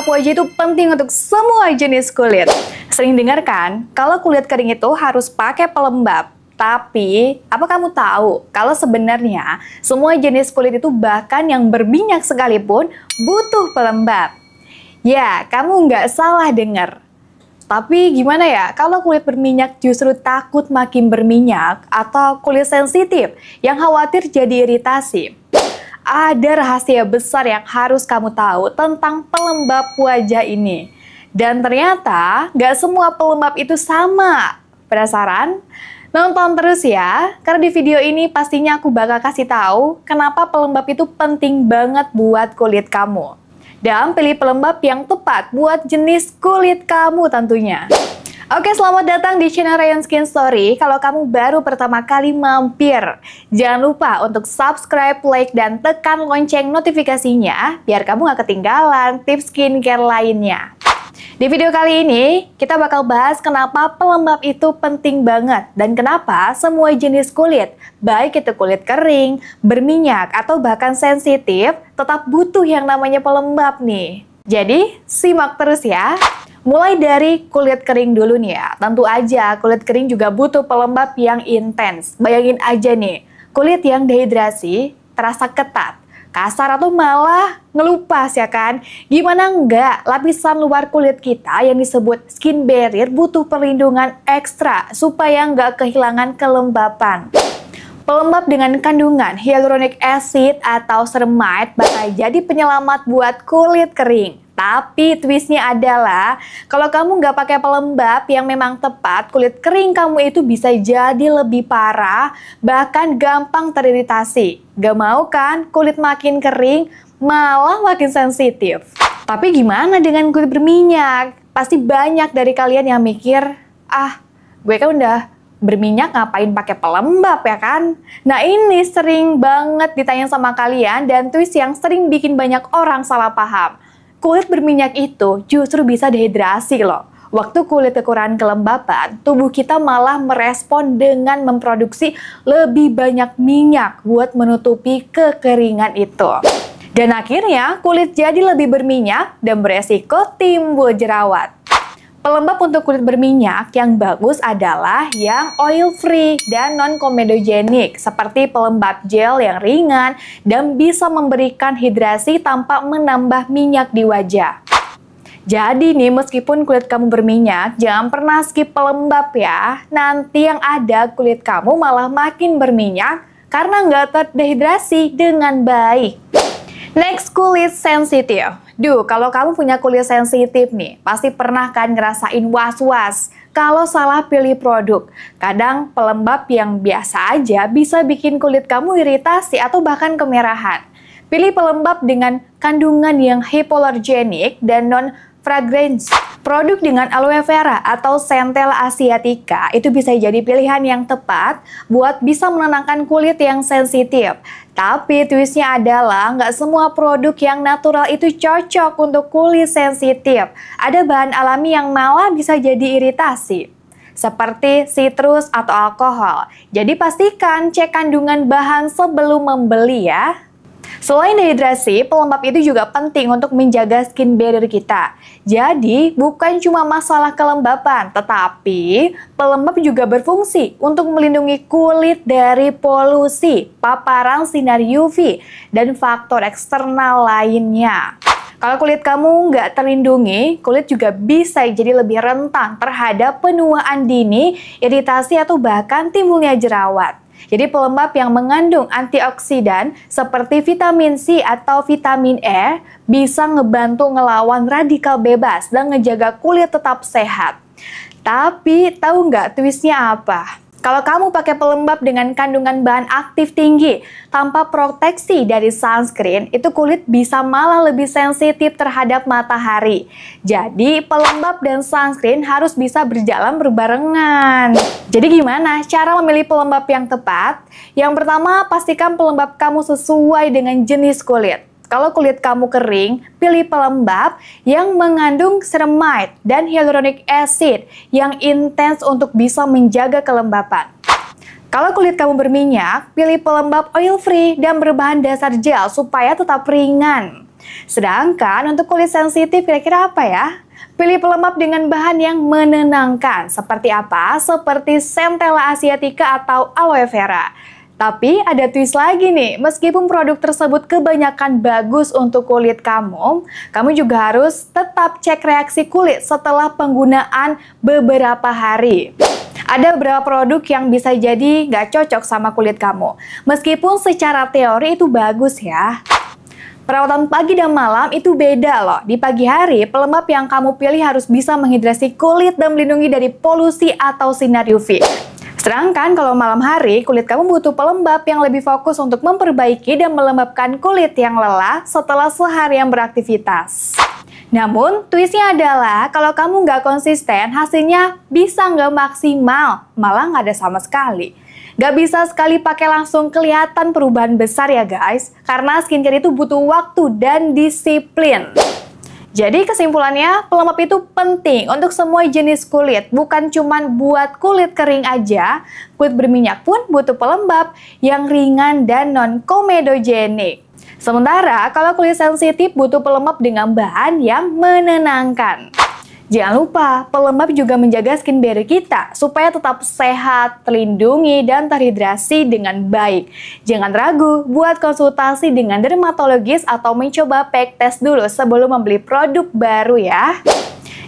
pelembab wajah itu penting untuk semua jenis kulit. Sering dengar kan, kalau kulit kering itu harus pakai pelembab. Tapi, apa kamu tahu kalau sebenarnya semua jenis kulit itu bahkan yang berminyak sekalipun butuh pelembab? Ya, kamu nggak salah dengar. Tapi gimana ya kalau kulit berminyak justru takut makin berminyak atau kulit sensitif yang khawatir jadi iritasi? Ada rahasia besar yang harus kamu tahu tentang pelembab wajah ini. Dan ternyata nggak semua pelembab itu sama. Penasaran? Nonton terus ya, karena di video ini pastinya aku bakal kasih tahu kenapa pelembab itu penting banget buat kulit kamu. Dan pilih pelembab yang tepat buat jenis kulit kamu tentunya. Oke, selamat datang di channel Ryan Skin Story. Kalau kamu baru pertama kali mampir, jangan lupa untuk subscribe, like, dan tekan lonceng notifikasinya biar kamu gak ketinggalan tips skincare lainnya. Di video kali ini, kita bakal bahas kenapa pelembab itu penting banget dan kenapa semua jenis kulit, baik itu kulit kering, berminyak, atau bahkan sensitif, tetap butuh yang namanya pelembab nih. Jadi, simak terus ya. Mulai dari kulit kering dulu nih ya. Tentu aja kulit kering juga butuh pelembab yang intens. Bayangin aja nih, kulit yang dehidrasi terasa ketat, kasar atau malah ngelupas ya kan? Gimana enggak, lapisan luar kulit kita yang disebut skin barrier butuh perlindungan ekstra supaya nggak kehilangan kelembapan. Pelembab dengan kandungan hyaluronic acid atau ceramide bakal jadi penyelamat buat kulit kering. Tapi twistnya adalah, kalau kamu nggak pakai pelembab yang memang tepat, kulit kering kamu itu bisa jadi lebih parah, bahkan gampang teriritasi. Gak mau kan kulit makin kering, malah makin sensitif. Tapi gimana dengan kulit berminyak? Pasti banyak dari kalian yang mikir, gue kan udah berminyak ngapain pakai pelembab ya kan? Nah ini sering banget ditanya sama kalian dan twist yang sering bikin banyak orang salah paham. Kulit berminyak itu justru bisa dehidrasi loh. Waktu kulit kekurangan kelembapan, tubuh kita malah merespon dengan memproduksi lebih banyak minyak buat menutupi kekeringan itu. Dan akhirnya kulit jadi lebih berminyak dan beresiko timbul jerawat. Pelembab untuk kulit berminyak yang bagus adalah yang oil free dan non-comedogenic, seperti pelembab gel yang ringan dan bisa memberikan hidrasi tanpa menambah minyak di wajah. Jadi nih, meskipun kulit kamu berminyak, jangan pernah skip pelembab ya. Nanti yang ada kulit kamu malah makin berminyak karena nggak terdehidrasi dengan baik. Next, kulit sensitif. Kalau kamu punya kulit sensitif nih, pasti pernah kan ngerasain was-was kalau salah pilih produk. Kadang pelembab yang biasa aja bisa bikin kulit kamu iritasi atau bahkan kemerahan. Pilih pelembab dengan kandungan yang hypoallergenic dan non-fragrance. Produk dengan aloe vera atau centella asiatica itu bisa jadi pilihan yang tepat buat bisa menenangkan kulit yang sensitif. Tapi twistnya adalah nggak semua produk yang natural itu cocok untuk kulit sensitif. Ada bahan alami yang malah bisa jadi iritasi, seperti citrus atau alkohol. Jadi pastikan cek kandungan bahan sebelum membeli ya. Selain dehidrasi, pelembab itu juga penting untuk menjaga skin barrier kita. Jadi, bukan cuma masalah kelembapan, tetapi pelembab juga berfungsi untuk melindungi kulit dari polusi, paparan sinar UV, dan faktor eksternal lainnya. Kalau kulit kamu nggak terlindungi, kulit juga bisa jadi lebih rentan terhadap penuaan dini, iritasi, atau bahkan timbulnya jerawat. Jadi pelembab yang mengandung antioksidan seperti vitamin C atau vitamin E bisa ngebantu ngelawan radikal bebas dan ngejaga kulit tetap sehat. Tapi tahu nggak twistnya apa? Kalau kamu pakai pelembab dengan kandungan bahan aktif tinggi tanpa proteksi dari sunscreen, itu kulit bisa malah lebih sensitif terhadap matahari. Jadi pelembab dan sunscreen harus bisa berjalan berbarengan. Jadi gimana cara memilih pelembab yang tepat? Yang pertama, pastikan pelembab kamu sesuai dengan jenis kulit. Kalau kulit kamu kering, pilih pelembab yang mengandung ceramide dan hyaluronic acid yang intens untuk bisa menjaga kelembapan. Kalau kulit kamu berminyak, pilih pelembab oil free dan berbahan dasar gel supaya tetap ringan. Sedangkan untuk kulit sensitif kira-kira apa ya? Pilih pelembab dengan bahan yang menenangkan. Seperti apa? Seperti Centella asiatica atau aloe vera. Tapi ada twist lagi nih, meskipun produk tersebut kebanyakan bagus untuk kulit kamu juga harus tetap cek reaksi kulit setelah penggunaan beberapa hari. Ada beberapa produk yang bisa jadi nggak cocok sama kulit kamu, meskipun secara teori itu bagus ya. Perawatan pagi dan malam itu beda loh. Di pagi hari, pelembab yang kamu pilih harus bisa menghidrasi kulit dan melindungi dari polusi atau sinar UV. Sedangkan kalau malam hari, kulit kamu butuh pelembab yang lebih fokus untuk memperbaiki dan melembabkan kulit yang lelah setelah seharian beraktivitas. Namun, twistnya adalah kalau kamu nggak konsisten, hasilnya bisa nggak maksimal, malah nggak ada sama sekali. Nggak bisa sekali pakai langsung kelihatan perubahan besar ya guys, karena skincare itu butuh waktu dan disiplin. Jadi kesimpulannya, pelembab itu penting untuk semua jenis kulit, bukan cuma buat kulit kering aja. Kulit berminyak pun butuh pelembab yang ringan dan non-komedogenik. Sementara kalau kulit sensitif butuh pelembab dengan bahan yang menenangkan. Jangan lupa, pelembab juga menjaga skin barrier kita supaya tetap sehat, terlindungi, dan terhidrasi dengan baik. Jangan ragu buat konsultasi dengan dermatologis atau mencoba pack test dulu sebelum membeli produk baru ya.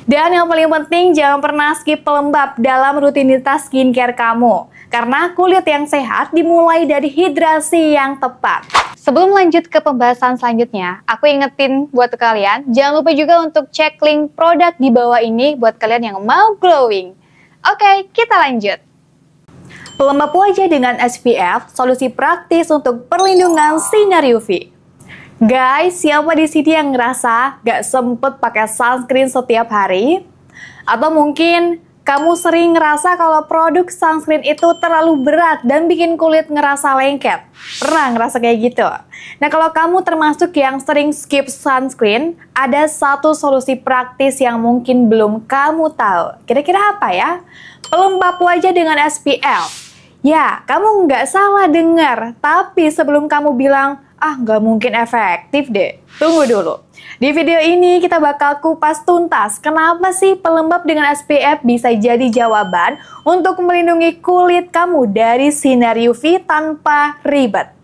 Dan yang paling penting, jangan pernah skip pelembab dalam rutinitas skincare kamu. Karena kulit yang sehat dimulai dari hidrasi yang tepat. Sebelum lanjut ke pembahasan selanjutnya, aku ingetin buat kalian, jangan lupa juga untuk cek link produk di bawah ini buat kalian yang mau glowing. Oke, kita lanjut. Pelembab wajah dengan SPF, solusi praktis untuk perlindungan sinar UV. Guys, siapa di sini yang ngerasa gak sempet pakai sunscreen setiap hari? Atau mungkin kamu sering ngerasa kalau produk sunscreen itu terlalu berat dan bikin kulit ngerasa lengket? Pernah ngerasa kayak gitu? Nah, kalau kamu termasuk yang sering skip sunscreen, ada satu solusi praktis yang mungkin belum kamu tahu. Kira-kira apa ya? Pelembab wajah dengan SPF. Ya, kamu nggak salah dengar. Tapi sebelum kamu bilang, nggak mungkin efektif deh, tunggu dulu. Di video ini kita bakal kupas tuntas kenapa sih pelembab dengan SPF bisa jadi jawaban untuk melindungi kulit kamu dari sinar UV tanpa ribet.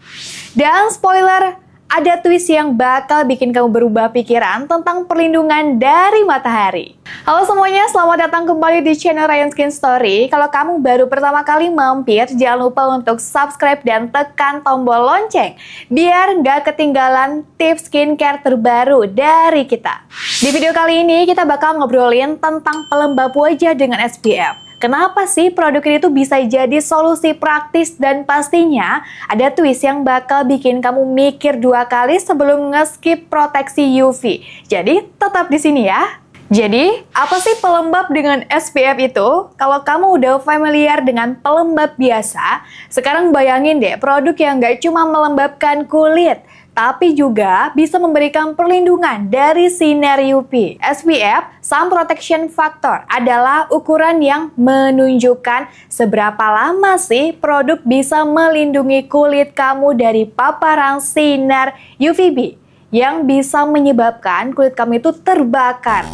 Dan spoiler, ada twist yang bakal bikin kamu berubah pikiran tentang perlindungan dari matahari. Halo semuanya, selamat datang kembali di channel Ryan Skin Story. Kalau kamu baru pertama kali mampir, jangan lupa untuk subscribe dan tekan tombol lonceng biar nggak ketinggalan tips skincare terbaru dari kita. Di video kali ini kita bakal ngobrolin tentang pelembab wajah dengan SPF. Kenapa sih produk ini tuh bisa jadi solusi praktis dan pastinya ada twist yang bakal bikin kamu mikir dua kali sebelum nge-skip proteksi UV. Jadi tetap di sini ya. Jadi, apa sih pelembab dengan SPF itu? Kalau kamu udah familiar dengan pelembab biasa, sekarang bayangin deh produk yang nggak cuma melembabkan kulit, tapi juga bisa memberikan perlindungan dari sinar UV. SPF, Sun Protection Factor, adalah ukuran yang menunjukkan seberapa lama sih produk bisa melindungi kulit kamu dari paparan sinar UVB yang bisa menyebabkan kulit kamu itu terbakar.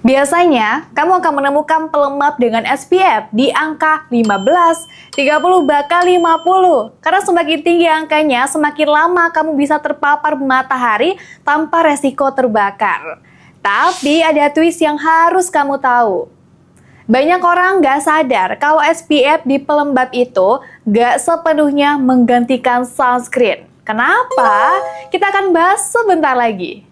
Biasanya, kamu akan menemukan pelembab dengan SPF di angka 15, 30, bahkan 50. Karena semakin tinggi angkanya, semakin lama kamu bisa terpapar matahari tanpa resiko terbakar. Tapi ada twist yang harus kamu tahu. Banyak orang nggak sadar kalau SPF di pelembab itu nggak sepenuhnya menggantikan sunscreen. Kenapa? Kita akan bahas sebentar lagi.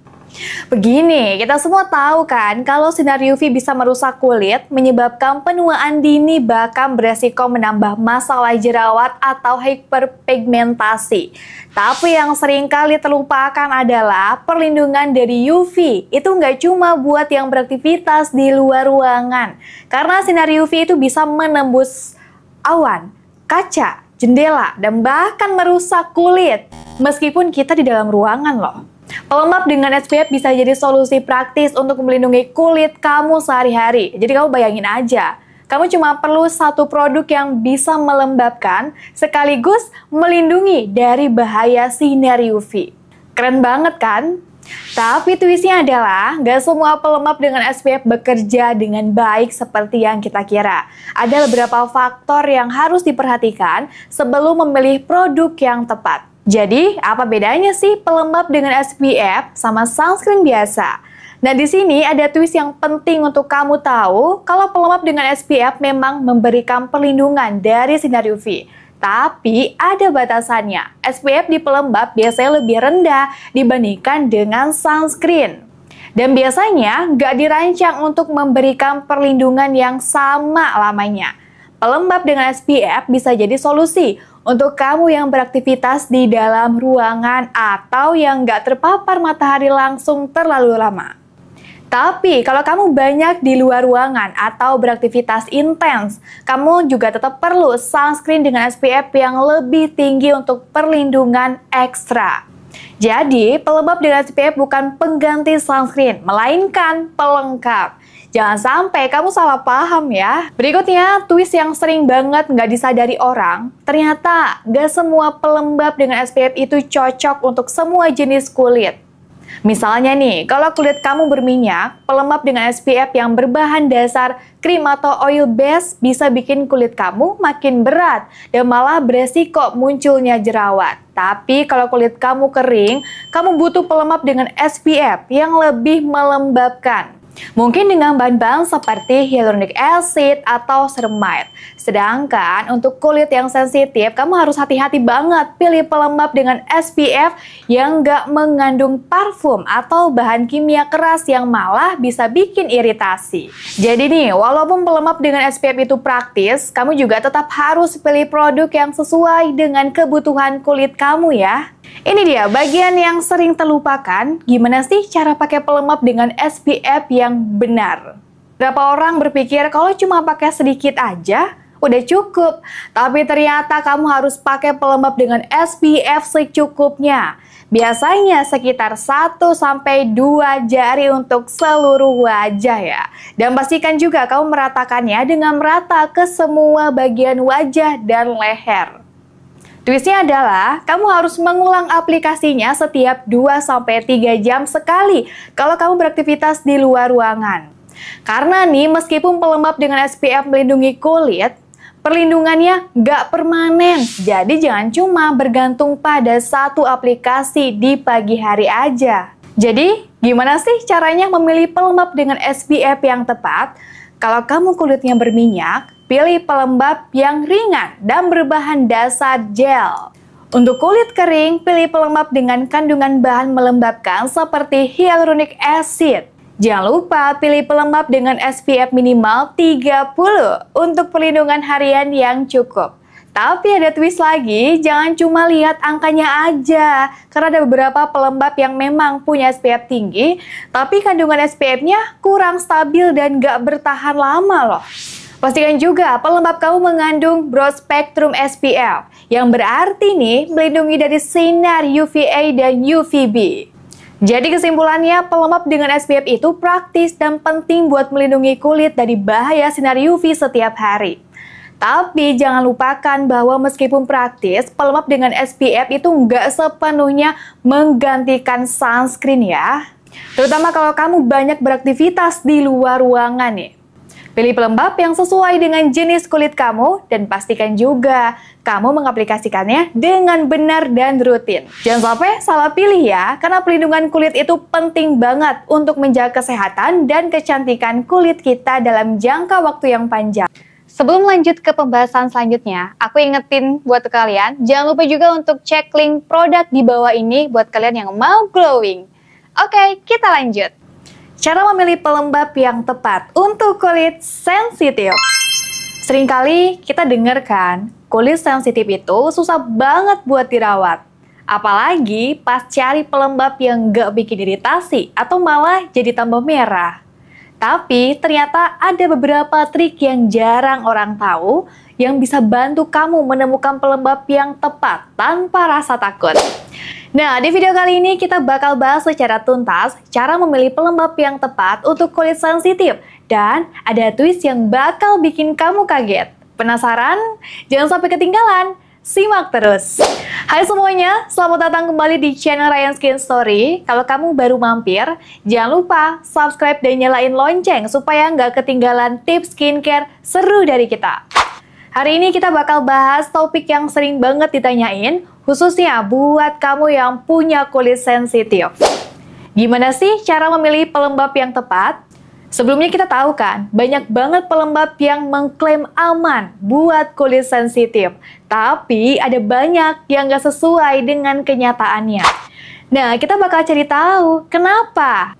Begini, kita semua tahu kan kalau sinar UV bisa merusak kulit, menyebabkan penuaan dini, bahkan beresiko menambah masalah jerawat atau hiperpigmentasi. Tapi yang sering kali terlupakan adalah perlindungan dari UV. Itu nggak cuma buat yang beraktivitas di luar ruangan. Karena sinar UV itu bisa menembus awan, kaca, jendela, dan bahkan merusak kulit. Meskipun kita di dalam ruangan loh. Pelembab dengan SPF bisa jadi solusi praktis untuk melindungi kulit kamu sehari-hari. Jadi kamu bayangin aja, kamu cuma perlu satu produk yang bisa melembabkan sekaligus melindungi dari bahaya sinar UV. Keren banget kan? Tapi twistnya adalah, nggak semua pelembab dengan SPF bekerja dengan baik seperti yang kita kira. Ada beberapa faktor yang harus diperhatikan sebelum memilih produk yang tepat. Jadi, apa bedanya sih pelembab dengan SPF sama sunscreen biasa? Nah, di sini ada twist yang penting untuk kamu tahu kalau pelembab dengan SPF memang memberikan perlindungan dari sinar UV. Tapi ada batasannya. SPF di pelembab biasanya lebih rendah dibandingkan dengan sunscreen. Dan biasanya nggak dirancang untuk memberikan perlindungan yang sama lamanya. Pelembab dengan SPF bisa jadi solusi untuk kamu yang beraktivitas di dalam ruangan atau yang nggak terpapar matahari langsung terlalu lama. Tapi kalau kamu banyak di luar ruangan atau beraktivitas intens, kamu juga tetap perlu sunscreen dengan SPF yang lebih tinggi untuk perlindungan ekstra. Jadi, pelembab dengan SPF bukan pengganti sunscreen, melainkan pelengkap. Jangan sampai kamu salah paham ya. Berikutnya, twist yang sering banget nggak disadari orang, ternyata nggak semua pelembab dengan SPF itu cocok untuk semua jenis kulit. Misalnya nih, kalau kulit kamu berminyak, pelembab dengan SPF yang berbahan dasar krim atau oil base bisa bikin kulit kamu makin berat dan malah beresiko munculnya jerawat. Tapi kalau kulit kamu kering, kamu butuh pelembab dengan SPF yang lebih melembabkan. Mungkin dengan bahan-bahan seperti hyaluronic acid atau ceramide. Sedangkan untuk kulit yang sensitif, kamu harus hati-hati banget pilih pelembab dengan SPF yang nggak mengandung parfum atau bahan kimia keras yang malah bisa bikin iritasi. Jadi nih, walaupun pelembab dengan SPF itu praktis, kamu juga tetap harus pilih produk yang sesuai dengan kebutuhan kulit kamu ya. Ini dia bagian yang sering terlupakan, gimana sih cara pakai pelembab dengan SPF yang benar. Berapa orang berpikir kalau cuma pakai sedikit aja, udah cukup. Tapi ternyata kamu harus pakai pelembab dengan SPF secukupnya. Biasanya sekitar 1-2 jari untuk seluruh wajah ya. Dan pastikan juga kamu meratakannya dengan merata ke semua bagian wajah dan leher. Twistnya adalah, kamu harus mengulang aplikasinya setiap 2-3 jam sekali kalau kamu beraktivitas di luar ruangan. Karena nih, meskipun pelembab dengan SPF melindungi kulit, perlindungannya nggak permanen. Jadi jangan cuma bergantung pada satu aplikasi di pagi hari aja. Jadi, gimana sih caranya memilih pelembab dengan SPF yang tepat? Kalau kamu kulitnya berminyak, pilih pelembab yang ringan dan berbahan dasar gel. Untuk kulit kering, pilih pelembab dengan kandungan bahan melembabkan seperti hyaluronic acid. Jangan lupa pilih pelembab dengan SPF minimal 30 untuk perlindungan harian yang cukup. Tapi ada twist lagi, jangan cuma lihat angkanya aja. Karena ada beberapa pelembab yang memang punya SPF tinggi, tapi kandungan SPF-nya kurang stabil dan gak bertahan lama loh. Pastikan juga pelembab kamu mengandung broad spectrum SPF, yang berarti nih melindungi dari sinar UVA dan UVB. Jadi kesimpulannya, pelembab dengan SPF itu praktis dan penting buat melindungi kulit dari bahaya sinar UV setiap hari. Tapi jangan lupakan bahwa meskipun praktis, pelembab dengan SPF itu nggak sepenuhnya menggantikan sunscreen ya. Terutama kalau kamu banyak beraktivitas di luar ruangan nih. Pilih pelembab yang sesuai dengan jenis kulit kamu dan pastikan juga kamu mengaplikasikannya dengan benar dan rutin. Jangan sampai salah pilih ya, karena pelindungan kulit itu penting banget untuk menjaga kesehatan dan kecantikan kulit kita dalam jangka waktu yang panjang. Sebelum lanjut ke pembahasan selanjutnya, aku ingetin buat kalian, jangan lupa juga untuk cek link produk di bawah ini buat kalian yang mau glowing. Oke, kita lanjut. Cara memilih pelembab yang tepat untuk kulit sensitif. Seringkali kita dengar kan, kulit sensitif itu susah banget buat dirawat. Apalagi pas cari pelembab yang gak bikin iritasi atau malah jadi tambah merah. Tapi ternyata ada beberapa trik yang jarang orang tahu yang bisa bantu kamu menemukan pelembab yang tepat tanpa rasa takut. Nah, di video kali ini kita bakal bahas secara tuntas cara memilih pelembab yang tepat untuk kulit sensitif. Dan ada twist yang bakal bikin kamu kaget. Penasaran? Jangan sampai ketinggalan. Simak terus. Hai semuanya, selamat datang kembali di channel Ryan Skin Story. Kalau kamu baru mampir, jangan lupa subscribe dan nyalain lonceng supaya nggak ketinggalan tips skincare seru dari kita. Hari ini kita bakal bahas topik yang sering banget ditanyain, khususnya buat kamu yang punya kulit sensitif. Gimana sih cara memilih pelembab yang tepat? Sebelumnya kita tahu kan, banyak banget pelembab yang mengklaim aman buat kulit sensitif. Tapi ada banyak yang nggak sesuai dengan kenyataannya. Nah, kita bakal cari tahu kenapa.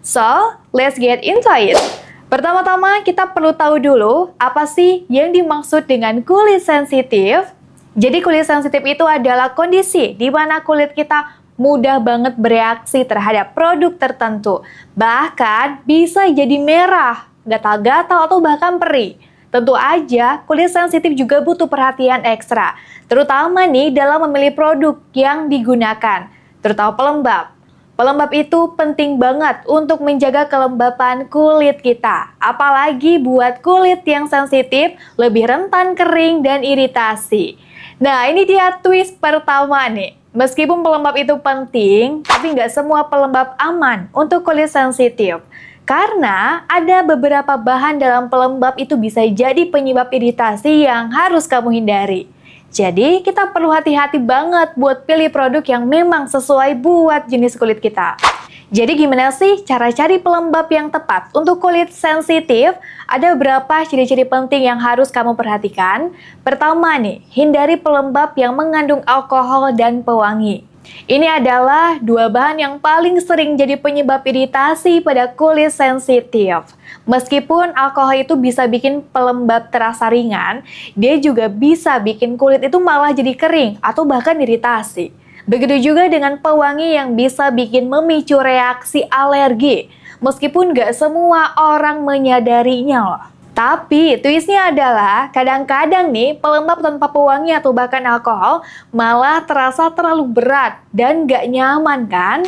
So, let's get into it. Pertama-tama kita perlu tahu dulu apa sih yang dimaksud dengan kulit sensitif. Jadi kulit sensitif itu adalah kondisi di mana kulit kita mudah banget bereaksi terhadap produk tertentu. Bahkan bisa jadi merah, gatal-gatal, atau bahkan perih. Tentu aja kulit sensitif juga butuh perhatian ekstra, terutama nih dalam memilih produk yang digunakan, terutama pelembab. Pelembab itu penting banget untuk menjaga kelembapan kulit kita. Apalagi buat kulit yang sensitif, lebih rentan kering dan iritasi. Nah, ini dia twist pertama nih. Meskipun pelembab itu penting, tapi nggak semua pelembab aman untuk kulit sensitif. Karena ada beberapa bahan dalam pelembab itu bisa jadi penyebab iritasi yang harus kamu hindari. Jadi kita perlu hati-hati banget buat pilih produk yang memang sesuai buat jenis kulit kita. Jadi gimana sih cara cari pelembab yang tepat untuk kulit sensitif? Ada beberapa ciri-ciri penting yang harus kamu perhatikan. Pertama nih, hindari pelembab yang mengandung alkohol dan pewangi. Ini adalah dua bahan yang paling sering jadi penyebab iritasi pada kulit sensitif. Meskipun alkohol itu bisa bikin pelembab terasa ringan, dia juga bisa bikin kulit itu malah jadi kering atau bahkan iritasi. Begitu juga dengan pewangi yang bisa bikin memicu reaksi alergi. Meskipun nggak semua orang menyadarinya loh. Tapi twistnya adalah kadang-kadang nih pelembab tanpa pewangi atau bahkan alkohol malah terasa terlalu berat dan nggak nyaman kan?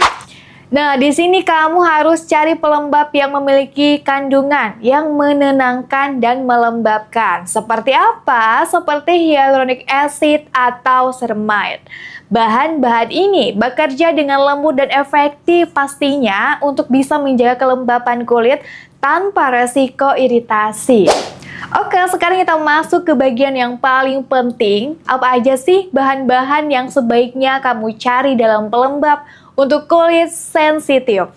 Nah, di sini kamu harus cari pelembab yang memiliki kandungan yang menenangkan dan melembabkan. Seperti apa? Seperti hyaluronic acid atau ceramide. Bahan-bahan ini bekerja dengan lembut dan efektif pastinya untuk bisa menjaga kelembapan kulit tanpa resiko iritasi. Oke, sekarang kita masuk ke bagian yang paling penting. Apa aja sih bahan-bahan yang sebaiknya kamu cari dalam pelembab untuk kulit sensitif?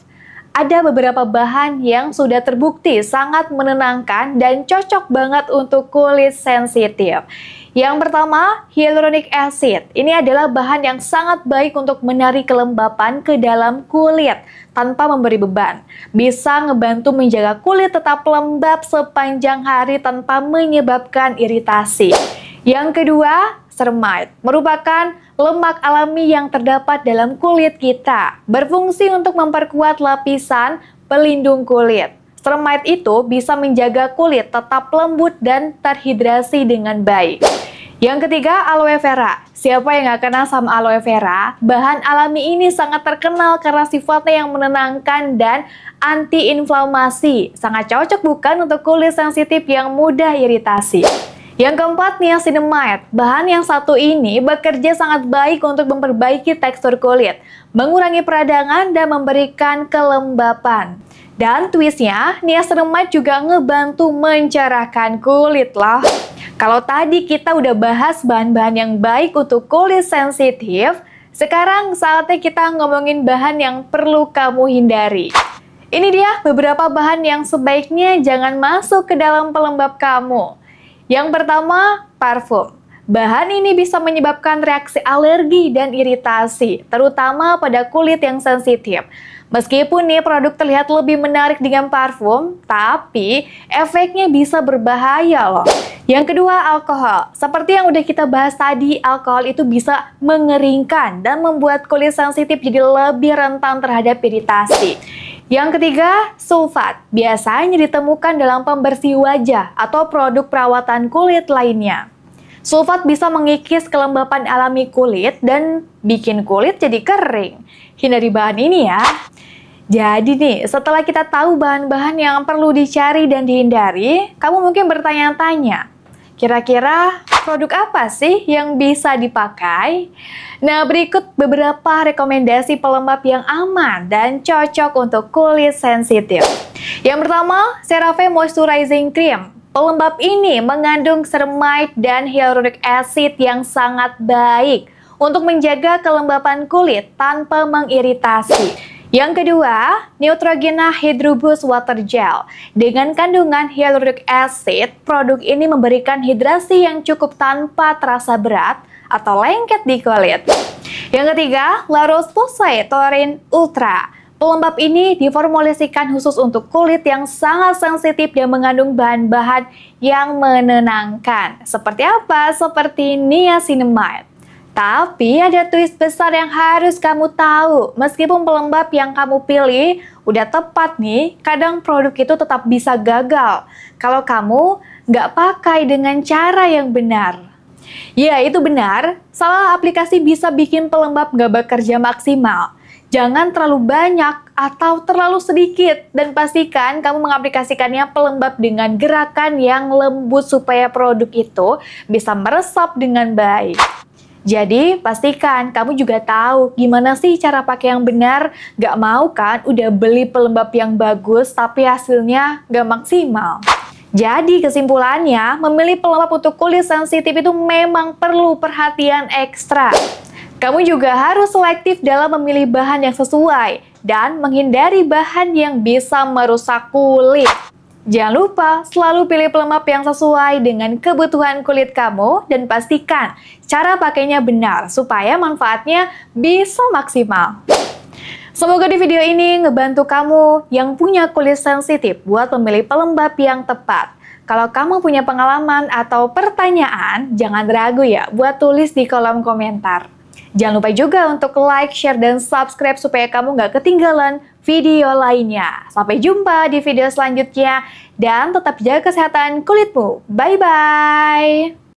Ada beberapa bahan yang sudah terbukti sangat menenangkan dan cocok banget untuk kulit sensitif. Yang pertama, hyaluronic acid. Ini adalah bahan yang sangat baik untuk menarik kelembapan ke dalam kulit tanpa memberi beban. Bisa ngebantu menjaga kulit tetap lembab sepanjang hari tanpa menyebabkan iritasi. Yang kedua, ceramide merupakan lemak alami yang terdapat dalam kulit kita. Berfungsi untuk memperkuat lapisan pelindung kulit. Ceramide itu bisa menjaga kulit tetap lembut dan terhidrasi dengan baik. Yang ketiga, aloe vera. Siapa yang nggak kenal sama aloe vera? Bahan alami ini sangat terkenal karena sifatnya yang menenangkan dan anti-inflamasi. Sangat cocok bukan untuk kulit sensitif yang mudah iritasi. Yang keempat, niacinamide. Bahan yang satu ini bekerja sangat baik untuk memperbaiki tekstur kulit, mengurangi peradangan, dan memberikan kelembapan. Dan twistnya, niacinamide juga ngebantu mencerahkan kulit loh. Kalau tadi kita udah bahas bahan-bahan yang baik untuk kulit sensitif, sekarang saatnya kita ngomongin bahan yang perlu kamu hindari. Ini dia beberapa bahan yang sebaiknya jangan masuk ke dalam pelembab kamu. Yang pertama, parfum. Bahan ini bisa menyebabkan reaksi alergi dan iritasi, terutama pada kulit yang sensitif. Meskipun nih produk terlihat lebih menarik dengan parfum, tapi efeknya bisa berbahaya loh. Yang kedua, alkohol. Seperti yang udah kita bahas tadi, alkohol itu bisa mengeringkan dan membuat kulit sensitif jadi lebih rentan terhadap iritasi. Yang ketiga, sulfat. Biasanya ditemukan dalam pembersih wajah atau produk perawatan kulit lainnya. Sulfat bisa mengikis kelembapan alami kulit dan bikin kulit jadi kering. Hindari bahan ini ya. Jadi nih, setelah kita tahu bahan-bahan yang perlu dicari dan dihindari, kamu mungkin bertanya-tanya, Kira-kira produk apa sih yang bisa dipakai? Nah, berikut beberapa rekomendasi pelembab yang aman dan cocok untuk kulit sensitif. Yang pertama, CeraVe Moisturizing Cream. Pelembab ini mengandung ceramide dan hyaluronic acid yang sangat baik untuk menjaga kelembapan kulit tanpa mengiritasi. Yang kedua, Neutrogena Hydro Boost Water Gel. Dengan kandungan hyaluronic acid, produk ini memberikan hidrasi yang cukup tanpa terasa berat atau lengket di kulit. Yang ketiga, La Roche-Posay Taurine Ultra. Pelembab ini diformulasikan khusus untuk kulit yang sangat sensitif dan mengandung bahan-bahan yang menenangkan. Seperti apa? Seperti niacinamide. Tapi ada twist besar yang harus kamu tahu. Meskipun pelembab yang kamu pilih udah tepat nih, kadang produk itu tetap bisa gagal kalau kamu nggak pakai dengan cara yang benar. Ya, itu benar. Salah aplikasi bisa bikin pelembab nggak bekerja maksimal. Jangan terlalu banyak atau terlalu sedikit. Dan pastikan kamu mengaplikasikannya pelembab dengan gerakan yang lembut supaya produk itu bisa meresap dengan baik. Jadi, pastikan kamu juga tahu gimana sih cara pakai yang benar. Gak mau kan udah beli pelembab yang bagus tapi hasilnya gak maksimal. Jadi, kesimpulannya, memilih pelembab untuk kulit sensitif itu memang perlu perhatian ekstra. Kamu juga harus selektif dalam memilih bahan yang sesuai dan menghindari bahan yang bisa merusak kulit. Jangan lupa selalu pilih pelembab yang sesuai dengan kebutuhan kulit kamu dan pastikan cara pakainya benar supaya manfaatnya bisa maksimal. Semoga di video ini ngebantu kamu yang punya kulit sensitif buat memilih pelembab yang tepat. Kalau kamu punya pengalaman atau pertanyaan, jangan ragu ya buat tulis di kolom komentar. Jangan lupa juga untuk like, share, dan subscribe supaya kamu nggak ketinggalan video lainnya. Sampai jumpa di video selanjutnya dan tetap jaga kesehatan kulitmu. Bye-bye!